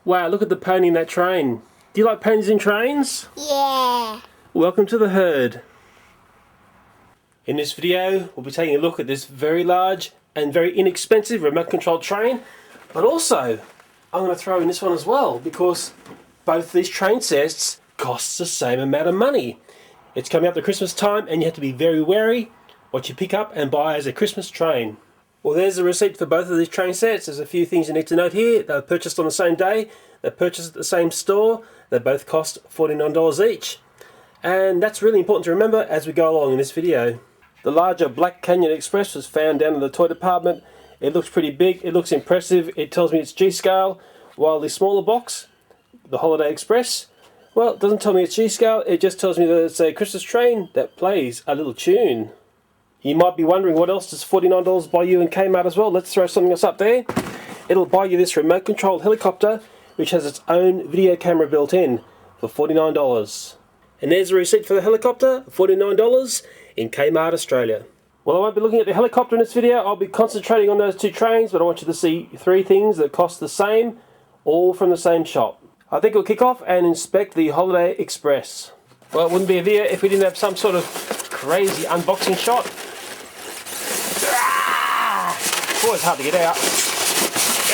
Wow, look at the pony in that train. Do you like ponies in trains? Yeah. Welcome to the herd. In this video, we'll be taking a look at this very large and very inexpensive remote controlled train. But also, I'm going to throw in this one as well because both these train sets cost the same amount of money. It's coming up to Christmas time and you have to be very wary what you pick up and buy as a Christmas train. Well, there's the receipt for both of these train sets. There's a few things you need to note here. They were purchased on the same day. They're purchased at the same store. They both cost $49 each. And that's really important to remember as we go along in this video. The larger Black Canyon Express was found down in the toy department. It looks pretty big. It looks impressive. It tells me it's G-scale. While the smaller box, the Holiday Express, well, it doesn't tell me it's G-scale. It just tells me that it's a Christmas train that plays a little tune. You might be wondering what else does $49 buy you in Kmart as well. Let's throw something else up there. It'll buy you this remote controlled helicopter which has its own video camera built in for $49. And there's a receipt for the helicopter, $49 in Kmart Australia. Well, I won't be looking at the helicopter in this video. I'll be concentrating on those two trains, but I want you to see three things that cost the same, all from the same shop. I think we'll kick off and inspect the Holiday Express. Well, it wouldn't be a video if we didn't have some sort of crazy unboxing shot. Always hard to get out.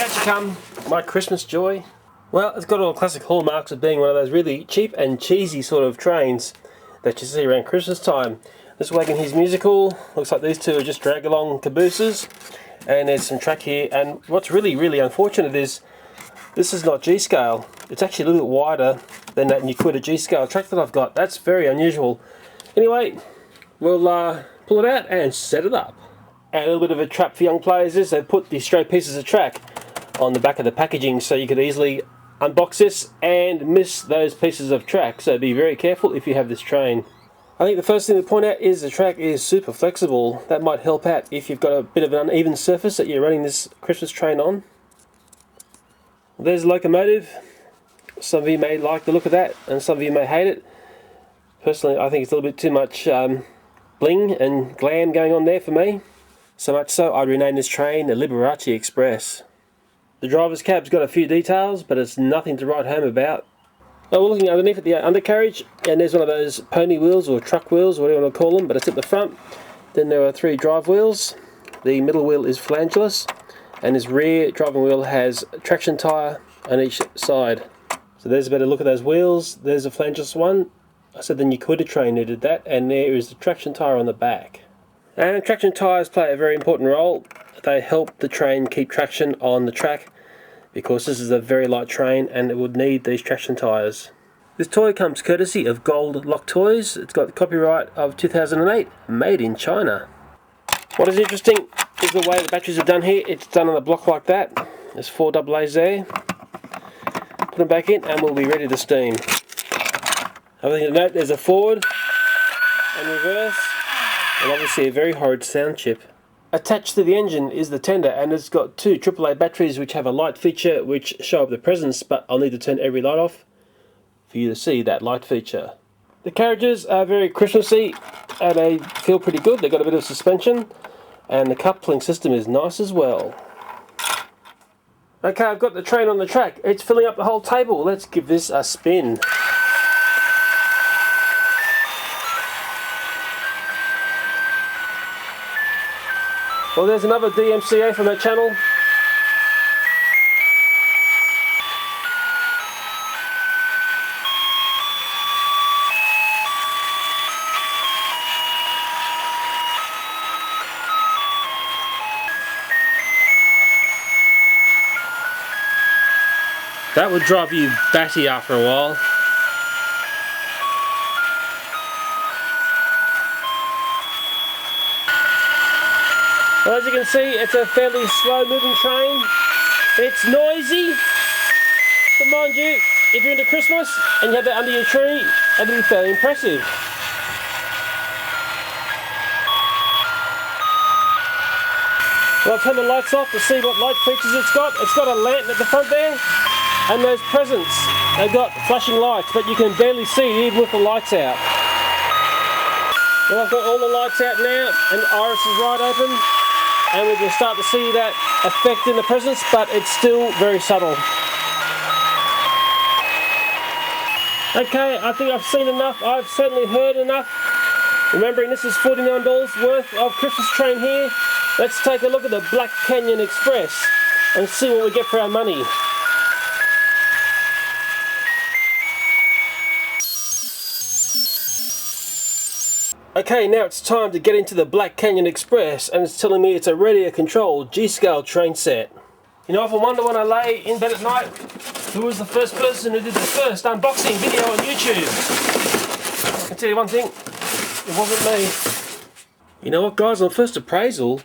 Out you come, my Christmas joy. Well, it's got all the classic hallmarks of being one of those really cheap and cheesy sort of trains that you see around Christmas time. This wagon here's musical. Looks like these two are just drag along cabooses. And there's some track here. And what's really unfortunate is this is not G-scale. It's actually a little bit wider than that Nuquita G-scale track that I've got. That's very unusual. Anyway, we'll pull it out and set it up. And a little bit of a trap for young players is they put the stray pieces of track on the back of the packaging so you could easily unbox this and miss those pieces of track. So be very careful if you have this train. I think the first thing to point out is the track is super flexible. That might help out if you've got a bit of an uneven surface that you're running this Christmas train on. There's the locomotive. Some of you may like the look of that and some of you may hate it. Personally, I think it's a little bit too much bling and glam going on there for me. So much so I'd rename this train the Liberace Express. The driver's cab's got a few details, but it's nothing to write home about. Now we're looking underneath at the undercarriage, and there's one of those pony wheels or truck wheels, whatever you want to call them, but it's at the front. Then there are three drive wheels. The middle wheel is flangeless, and this rear driving wheel has a traction tyre on each side. So there's a better look at those wheels. There's a flangeless one. I said the Nuquita train needed that, and there is the traction tyre on the back. And traction tyres play a very important role. They help the train keep traction on the track because this is a very light train and it would need these traction tyres. This toy comes courtesy of Gold Lock Toys. It's got the copyright of 2008, made in China. What is interesting is the way the batteries are done here. It's done on a block like that. There's 4 AA's there. Put them back in and we'll be ready to steam. Other thing to note, there's a forward and reverse. And obviously a very horrid sound chip. Attached to the engine is the tender, and it's got 2 AAA batteries which have a light feature which show up the presence, but I'll need to turn every light off for you to see that light feature. The carriages are very Christmassy and they feel pretty good. They've got a bit of suspension and the coupling system is nice as well. Okay, I've got the train on the track. It's filling up the whole table. Let's give this a spin. Well, there's another DMCA from that channel. That would drive you batty after a while. Well, as you can see, it's a fairly slow moving train. It's noisy, but mind you, if you're into Christmas and you have that under your tree, it'll be fairly impressive. Well, I've turned the lights off to see what light features it's got. It's got a lantern at the front there, and those presents, they've got flashing lights, but you can barely see even with the lights out. Well, I've got all the lights out now, and the iris is wide open. And we can start to see that effect in the presence, but it's still very subtle. Okay, I think I've seen enough. I've certainly heard enough. Remembering this is $49 worth of Christmas train here. Let's take a look at the Black Canyon Express and see what we get for our money. Okay, now it's time to get into the Black Canyon Express, and it's telling me it's a radio-controlled G-scale train set. You know, if I wonder when I lay in bed at night, who was the first person who did the first unboxing video on YouTube? I can tell you one thing, it wasn't me. You know what, guys, on first appraisal,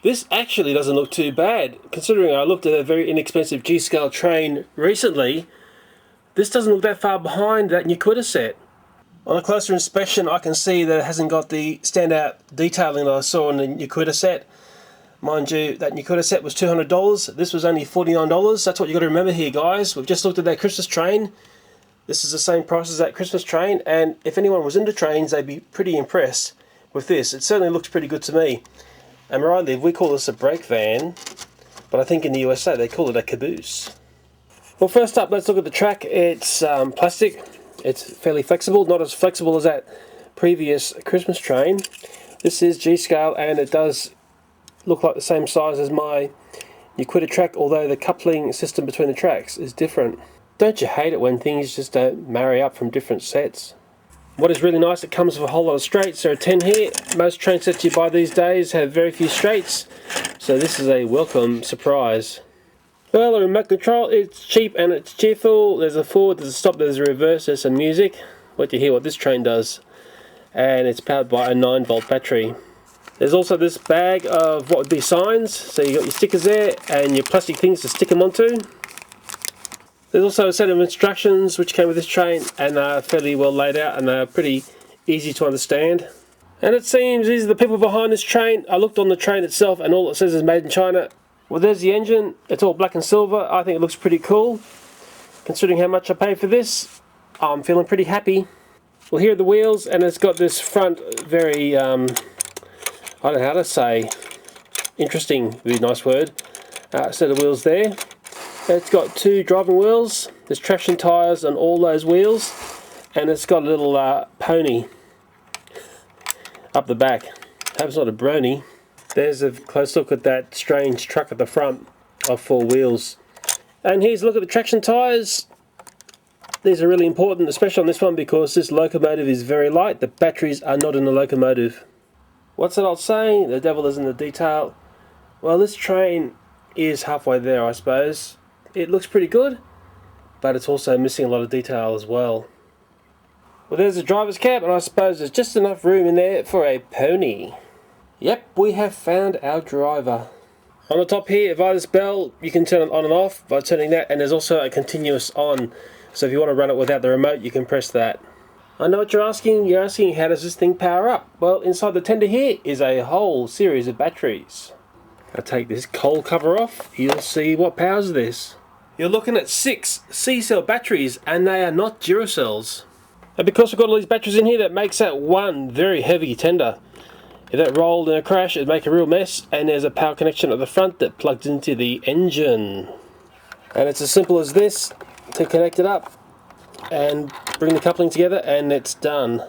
this actually doesn't look too bad. Considering I looked at a very inexpensive G-scale train recently, this doesn't look that far behind that Nuquita set. On a closer inspection, I can see that it hasn't got the standout detailing that I saw in the Nuquita set. Mind you, that Nuquita set was $200. This was only $49. That's what you got to remember here, guys. We've just looked at that Christmas train. This is the same price as that Christmas train, and if anyone was into trains, they'd be pretty impressed with this. It certainly looks pretty good to me. And where I live, we call this a brake van, but I think in the USA they call it a caboose. Well, first up, let's look at the track. It's plastic. It's fairly flexible, not as flexible as that previous Christmas train. This is G-scale, and it does look like the same size as my Nuquita track, although the coupling system between the tracks is different. Don't you hate it when things just don't marry up from different sets? What is really nice, it comes with a whole lot of straights. There are 10 here. Most train sets you buy these days have very few straights, so this is a welcome surprise. Well, the remote control, it's cheap and it's cheerful. There's a forward, there's a stop, there's a reverse, there's some music. Wait to hear what this train does. And it's powered by a 9-volt battery. There's also this bag of what would be signs. So you got your stickers there and your plastic things to stick them onto. There's also a set of instructions which came with this train, and are fairly well laid out and they're pretty easy to understand. And it seems these are the people behind this train. I looked on the train itself and all it says is made in China. Well, there's the engine. It's all black and silver. I think it looks pretty cool. Considering how much I paid for this, I'm feeling pretty happy. Well, here are the wheels, and it's got this front very, I don't know how to say, interesting would be a nice word, set of wheels there. It's got 2 driving wheels. There's traction tyres on all those wheels, and it's got a little pony up the back. I hope it's not a Brony. There's a close look at that strange truck at the front of 4 wheels. And here's a look at the traction tyres. These are really important, especially on this one, because this locomotive is very light. The batteries are not in the locomotive. What's that old saying? The devil is in the detail. Well, this train is halfway there, I suppose. It looks pretty good, but it's also missing a lot of detail as well. Well, there's the driver's cab, and I suppose there's just enough room in there for a pony. Yep, we have found our driver. On the top here, via this bell, you can turn it on and off by turning that, and there's also a continuous on. So if you want to run it without the remote, you can press that. I know what you're asking. You're asking, how does this thing power up? Well, inside the tender here is a whole series of batteries. I'll take this coal cover off. You'll see what powers this. You're looking at 6 C-cell batteries, and they are not Duracells. And because we've got all these batteries in here, that makes that one very heavy tender. If that rolled in a crash, it'd make a real mess, and there's a power connection at the front that plugs into the engine. And it's as simple as this to connect it up and bring the coupling together, and it's done.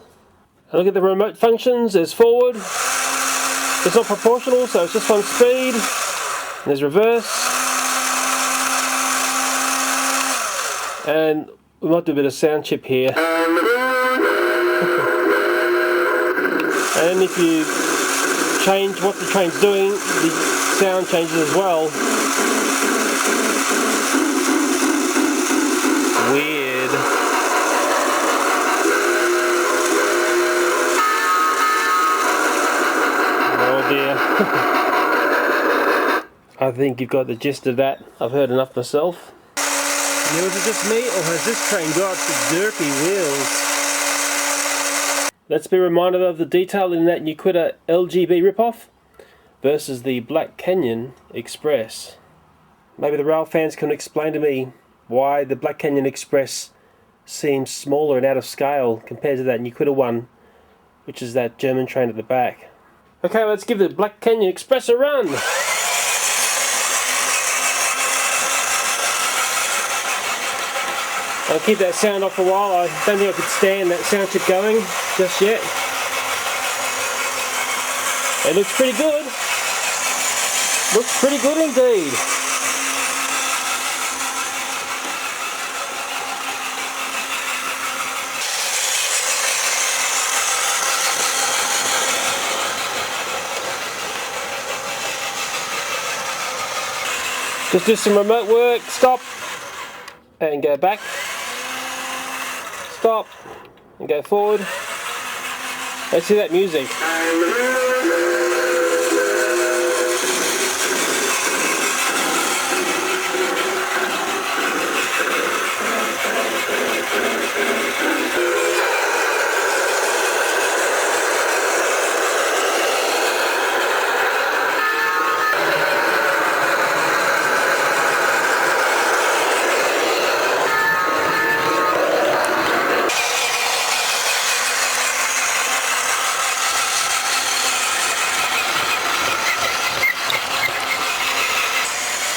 And look at the remote functions. There's forward. It's not proportional, so it's just one speed. There's reverse. And we might do a bit of sound chip here. And if you change what the train's doing, the sound changes as well. Weird. Oh dear. I think you've got the gist of that. I've heard enough myself. Now, is it just me, or has this train got the derpy wheels? Let's be reminded of the detail in that Nuquita LGB ripoff versus the Black Canyon Express. Maybe the rail fans can explain to me why the Black Canyon Express seems smaller and out of scale compared to that Nuquita one, which is that German train at the back. Okay, let's give the Black Canyon Express a run! I'll keep that sound off for a while. I don't think I could stand that sound chip going just yet. It looks pretty good. Looks pretty good indeed. Just do some remote work, stop, and go back. Stop, and go forward. Let's hear that music.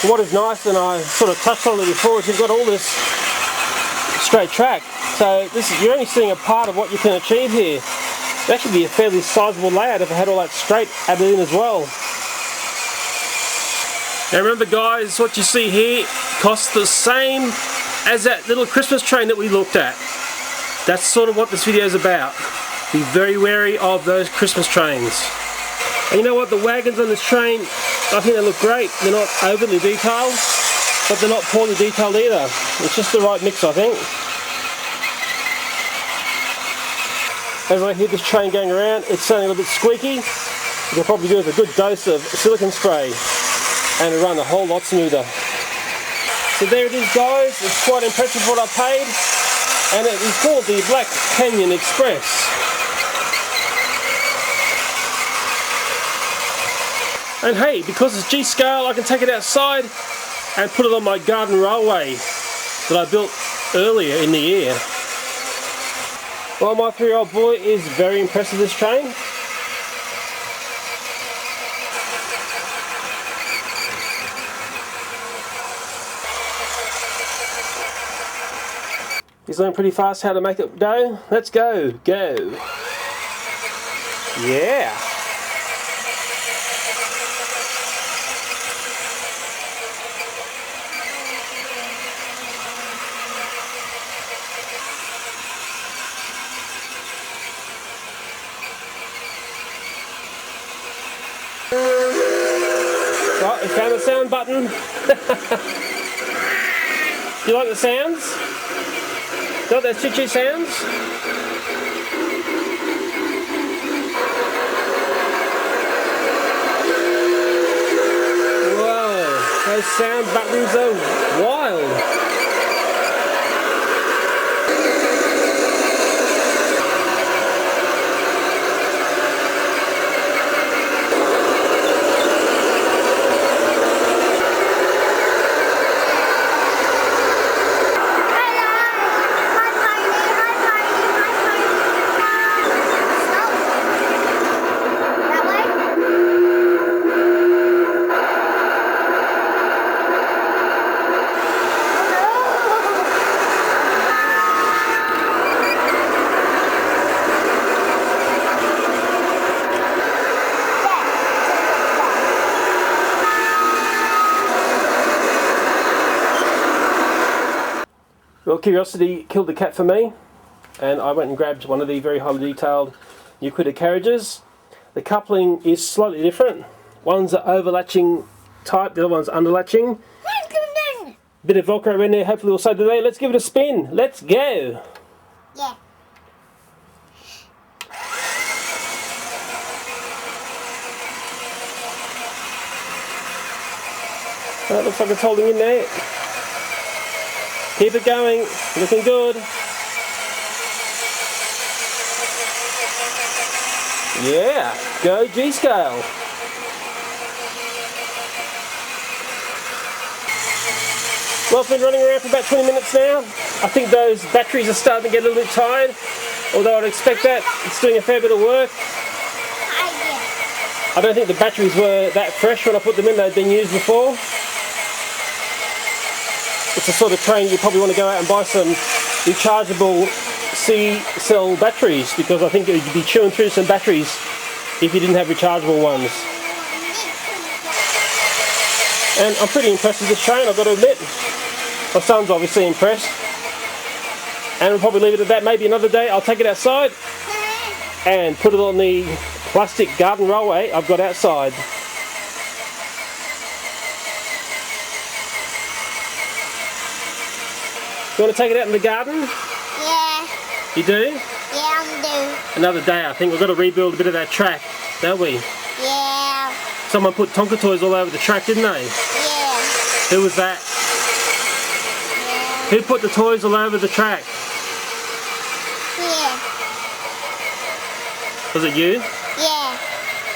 What is nice, and I sort of touched on it before, is you've got all this straight track. So you're only seeing a part of what you can achieve here. It'd actually be a fairly sizable layout if I had all that straight added in as well. Now remember guys, what you see here costs the same as that little Christmas train that we looked at. That's sort of what this video is about. Be very wary of those Christmas trains. And you know what, the wagons on this train, I think they look great. They're not overly detailed, but they're not poorly detailed either. It's just the right mix, I think. As I hear this train going around, it's sounding a little bit squeaky. You can probably do with a good dose of silicone spray and it'll run a whole lot smoother. So there it is guys, it's quite impressive what I paid, and it is called the Black Canyon Express. And hey, because it's G-scale, I can take it outside and put it on my garden railway that I built earlier in the year. Well, my 3-year-old boy is very impressed with this train. He's learned pretty fast how to make it go. Let's go, go. Yeah. Right, we found the sound button. You like the sounds? You like those choo-choo sounds? Whoa, those sound buttons are wild. Well, curiosity killed the cat for me, and I went and grabbed one of the very highly detailed Euclid carriages. The coupling is slightly different. One's an overlatching type, the other one's underlatching. Bit of Velcro in there, hopefully we'll save the day. Let's give it a spin. Let's go. Yeah. That looks like it's holding in there. Keep it going, looking good. Yeah, go G-scale. Well, it's been running around for about 20 minutes now. I think those batteries are starting to get a little bit tired, although I'd expect that. It's doing a fair bit of work. I don't think the batteries were that fresh when I put them in, they'd been used before. It's the sort of train you probably want to go out and buy some rechargeable C-cell batteries, because I think you'd be chewing through some batteries if you didn't have rechargeable ones. And I'm pretty impressed with this train, I've got to admit. My son's obviously impressed. And we'll probably leave it at that. Maybe another day I'll take it outside and put it on the plastic garden railway I've got outside. You want to take it out in the garden? Yeah. You do? Yeah, I do. Another day, I think. We've got to rebuild a bit of that track, don't we? Yeah. Someone put Tonka toys all over the track, didn't they? Yeah. Who was that? Yeah. Who put the toys all over the track? Yeah. Was it you? Yeah.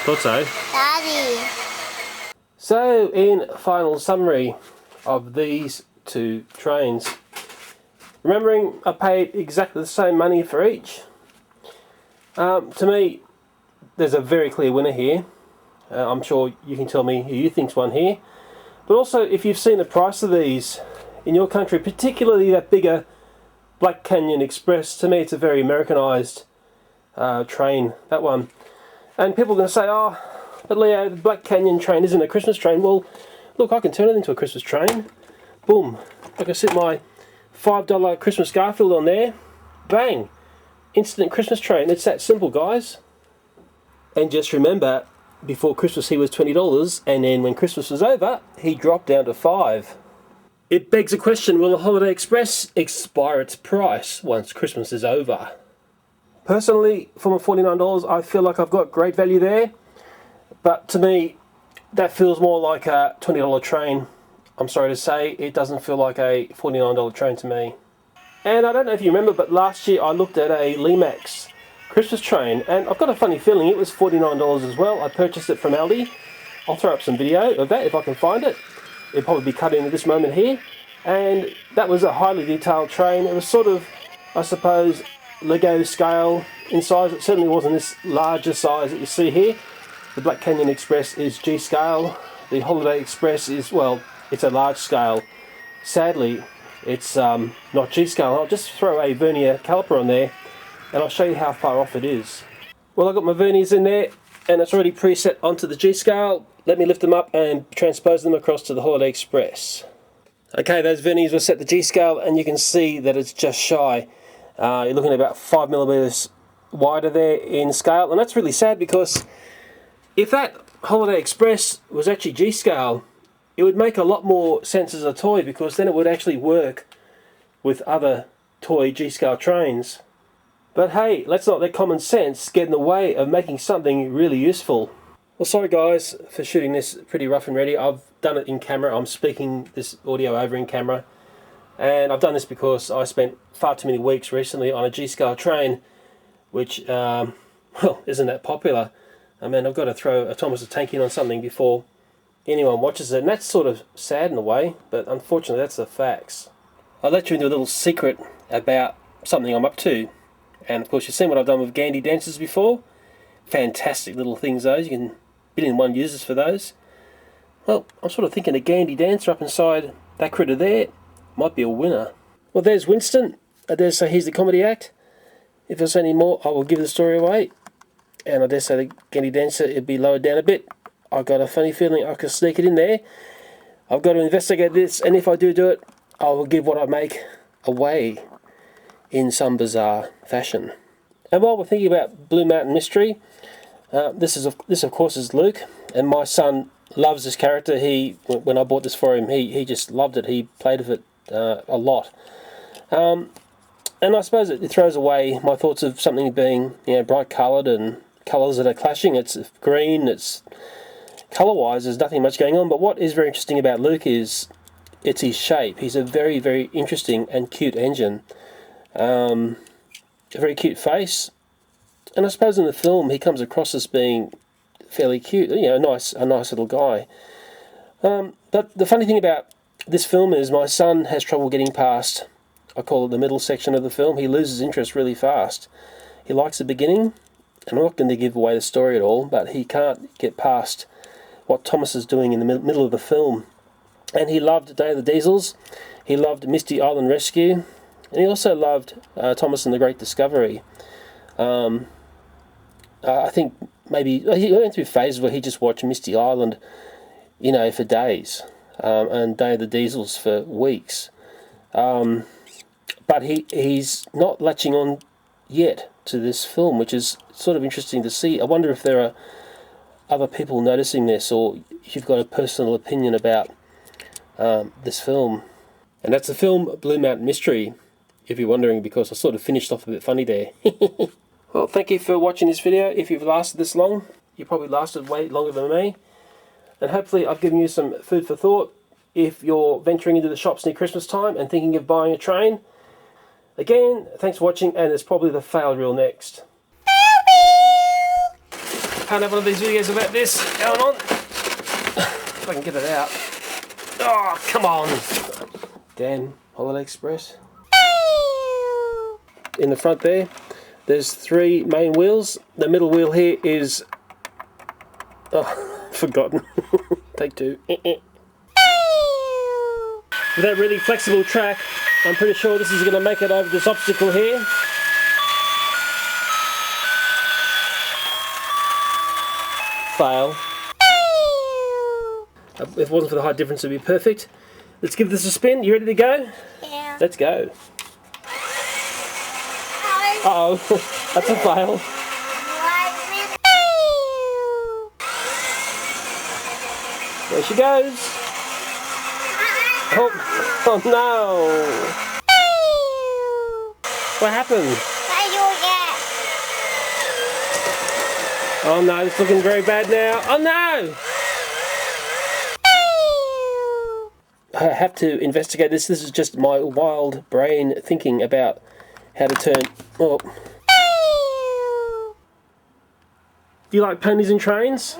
Thought so. Daddy. So, in final summary of these two trains, remembering I paid exactly the same money for each. To me, there's a very clear winner here. I'm sure you can tell me who you think's won here. But also, if you've seen the price of these in your country, particularly that bigger Black Canyon Express, to me it's a very Americanized train, that one. And people are going to say, oh, but Leo, the Black Canyon train isn't a Christmas train. Well, look, I can turn it into a Christmas train. Boom. I can sit my $5 Christmas Garfield on there. Bang. Instant Christmas train. It's that simple, guys. And just remember, before Christmas he was $20, and then when Christmas was over, he dropped down to $5. It begs a question, will the Holiday Express expire its price once Christmas is over? Personally, for my $49, I feel like I've got great value there. But to me, that feels more like a $20 train. I'm sorry to say, it doesn't feel like a $49 train to me. And I don't know if you remember, but last year I looked at a Limax Christmas train, and I've got a funny feeling it was $49 as well. I purchased it from Aldi. I'll throw up some video of that if I can find it. It'll probably be cut in at this moment here. And that was a highly detailed train. It was sort of, I suppose, Lego scale in size. It certainly wasn't this larger size that you see here. The Black Canyon Express is G scale. The Holiday Express is, well, it's a large scale. Sadly, it's not G scale. I'll just throw a vernier caliper on there and I'll show you how far off it is. Well, I've got my verniers in there and it's already preset onto the G scale. Let me lift them up and transpose them across to the Holiday Express. Okay, those verniers were set to G scale and you can see that it's just shy. You're looking at about 5mm wider there in scale, and that's really sad because if that Holiday Express was actually G scale, it would make a lot more sense as a toy, because then it would actually work with other toy G scale trains. But hey, let's not let common sense get in the way of making something really useful. Well, sorry guys for shooting this pretty rough and ready. I've done it in camera. I'm speaking this audio over in camera. And I've done this because I spent far too many weeks recently on a G-scale train, which, well, isn't that popular. I mean, I've got to throw a Thomas the Tank in on something before anyone watches it. And that's sort of sad in a way, but unfortunately that's the facts. I'll let you into a little secret about something I'm up to. And of course you've seen what I've done with Gandy dancers before. Fantastic little things those. You can billion-1 users for those. Well, I'm sort of thinking a Gandy dancer up inside that critter there might be a winner. Well, there's Winston. I dare say he's the comedy act. If there's any more, I will give the story away. And I dare say the Gandy dancer, it'd be lowered down a bit. I've got a funny feeling I could sneak it in there. I've got to investigate this, and if I do it, I will give what I make away in some bizarre fashion. And while we're thinking about Blue Mountain Mystery, this of course is Luke, and my son loves this character. When I bought this for him, he just loved it. He played with it a lot. And I suppose it throws away my thoughts of something being, bright coloured and colours that are clashing. It's green. It's colour-wise, there's nothing much going on. But what is very interesting about Luke is it's his shape. He's a very, very interesting and cute engine. A very cute face. And I suppose in the film he comes across as being fairly cute. A nice little guy. But the funny thing about this film is my son has trouble getting past, I call it the middle section of the film. He loses interest really fast. He likes the beginning, and I'm not going to give away the story at all, but he can't get past what Thomas is doing in the middle of the film. And he loved Day of the Diesels. He loved Misty Island Rescue. And he also loved Thomas and the Great Discovery. I think maybe he went through phases where he just watched Misty Island, you know, for days, and Day of the Diesels for weeks. But he's not latching on yet to this film, which is sort of interesting to see. I wonder if there are other people noticing this, or if you've got a personal opinion about this film. And that's the film Blue Mountain Mystery, if you're wondering, because I sort of finished off a bit funny there. Well, thank you for watching this video. If you've lasted this long, you probably lasted way longer than me. And hopefully I've given you some food for thought if you're venturing into the shops near Christmas time and thinking of buying a train. Again, thanks for watching, and there's probably the fail reel next. Can't have one of these videos about this going on. If I can get it out. Oh, come on. Damn Holiday Express. In the front there's 3 main wheels. The middle wheel here is... oh, forgotten. Take 2. With that really flexible track, I'm pretty sure this is going to make it over this obstacle here. Fail. If it wasn't for the height difference, it would be perfect. Let's give this a spin. You ready to go? Yeah. Let's go. Uh-oh, that's a fail. There she goes. Oh no. What happened? Oh no, it's looking very bad now. Oh no! I have to investigate this. This is just my wild brain thinking about how to turn... oh. Do you like ponies and trains?